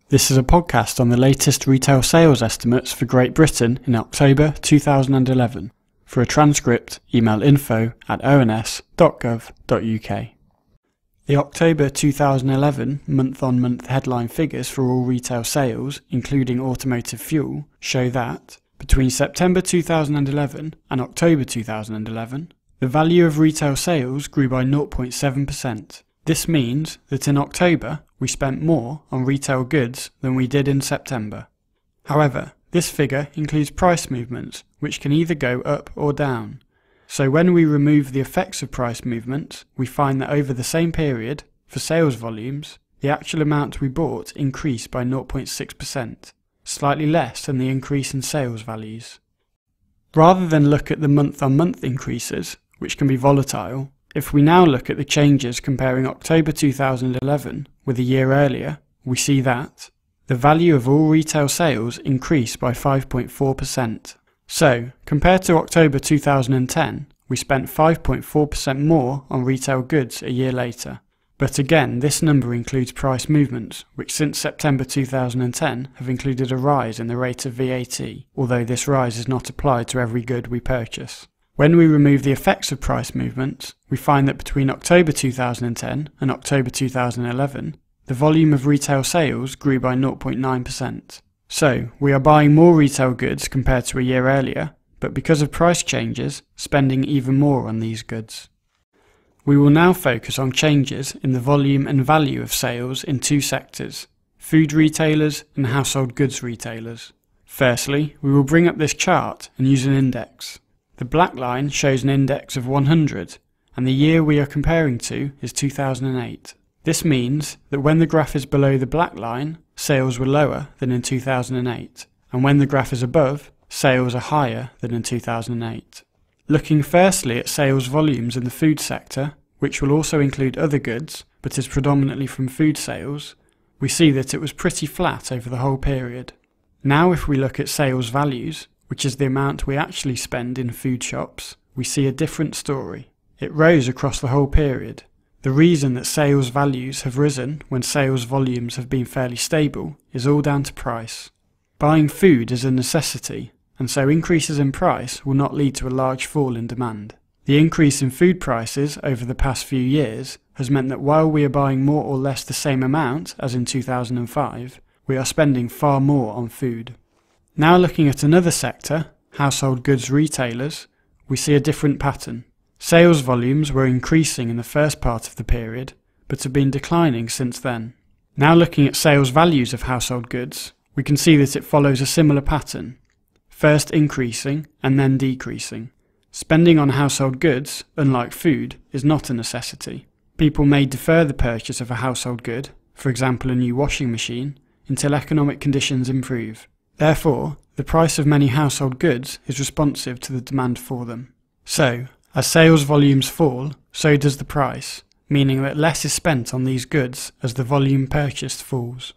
This is a podcast on the latest retail sales estimates for Great Britain in October 2011. For a transcript, email info@ons.gov.uk. The October 2011 month-on-month headline figures for all retail sales, including automotive fuel, show that, between September 2011 and October 2011, the value of retail sales grew by 0.7%. This means that in October we spent more on retail goods than we did in September. However, this figure includes price movements which can either go up or down. So when we remove the effects of price movements, we find that over the same period, for sales volumes, the actual amount we bought increased by 0.6%, slightly less than the increase in sales values. Rather than look at the month-on-month increases, which can be volatile, if we now look at the changes comparing October 2011 with a year earlier, we see that the value of all retail sales increased by 5.4%. So, compared to October 2010, we spent 5.4% more on retail goods a year later. But again, this number includes price movements, which since September 2010 have included a rise in the rate of VAT, although this rise is not applied to every good we purchase. When we remove the effects of price movements, we find that between October 2010 and October 2011, the volume of retail sales grew by 0.9%. So, we are buying more retail goods compared to a year earlier, but because of price changes, spending even more on these goods. We will now focus on changes in the volume and value of sales in two sectors: food retailers and household goods retailers. Firstly, we will bring up this chart and use an index. The black line shows an index of 100, and the year we are comparing to is 2008. This means that when the graph is below the black line, sales were lower than in 2008, and when the graph is above, sales are higher than in 2008. Looking firstly at sales volumes in the food sector, which will also include other goods, but is predominantly from food sales, we see that it was pretty flat over the whole period. Now if we look at sales values, which is the amount we actually spend in food shops, we see a different story. It rose across the whole period. The reason that sales values have risen when sales volumes have been fairly stable is all down to price. Buying food is a necessity, and so increases in price will not lead to a large fall in demand. The increase in food prices over the past few years has meant that while we are buying more or less the same amount as in 2005, we are spending far more on food. Now looking at another sector, household goods retailers, we see a different pattern. Sales volumes were increasing in the first part of the period, but have been declining since then. Now looking at sales values of household goods, we can see that it follows a similar pattern, first increasing and then decreasing. Spending on household goods, unlike food, is not a necessity. People may defer the purchase of a household good, for example a new washing machine, until economic conditions improve. Therefore, the price of many household goods is responsive to the demand for them. So, as sales volumes fall, so does the price, meaning that less is spent on these goods as the volume purchased falls.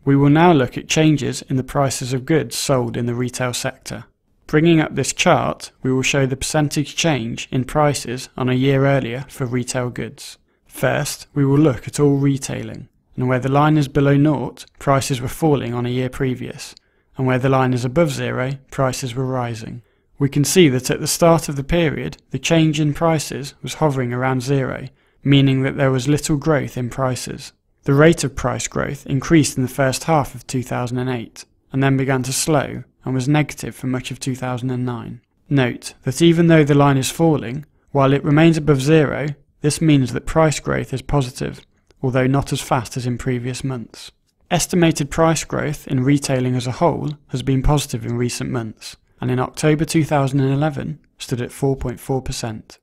We will now look at changes in the prices of goods sold in the retail sector. Bringing up this chart, we will show the percentage change in prices on a year earlier for retail goods. First, we will look at all retailing, and where the line is below 0, prices were falling on a year previous, and where the line is above 0, prices were rising. We can see that at the start of the period, the change in prices was hovering around 0, meaning that there was little growth in prices. The rate of price growth increased in the first half of 2008, and then began to slow, and was negative for much of 2009. Note that even though the line is falling, while it remains above 0, this means that price growth is positive, although not as fast as in previous months. Estimated price growth in retailing as a whole has been positive in recent months, and in October 2011 stood at 4.4%.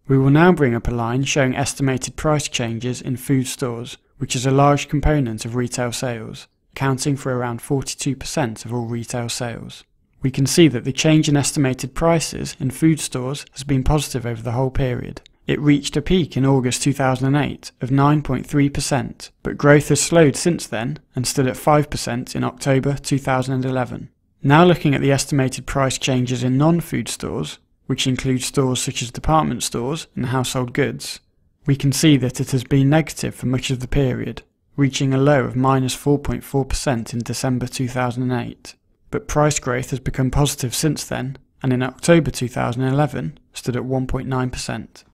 We will now bring up a line showing estimated price changes in food stores, which is a large component of retail sales, accounting for around 42% of all retail sales. We can see that the change in estimated prices in food stores has been positive over the whole period. It reached a peak in August 2008 of 9.3%, but growth has slowed since then and stood at 5% in October 2011. Now looking at the estimated price changes in non-food stores, which include stores such as department stores and household goods, we can see that it has been negative for much of the period, reaching a low of minus 4.4% in December 2008. But price growth has become positive since then, and in October 2011 stood at 1.9%.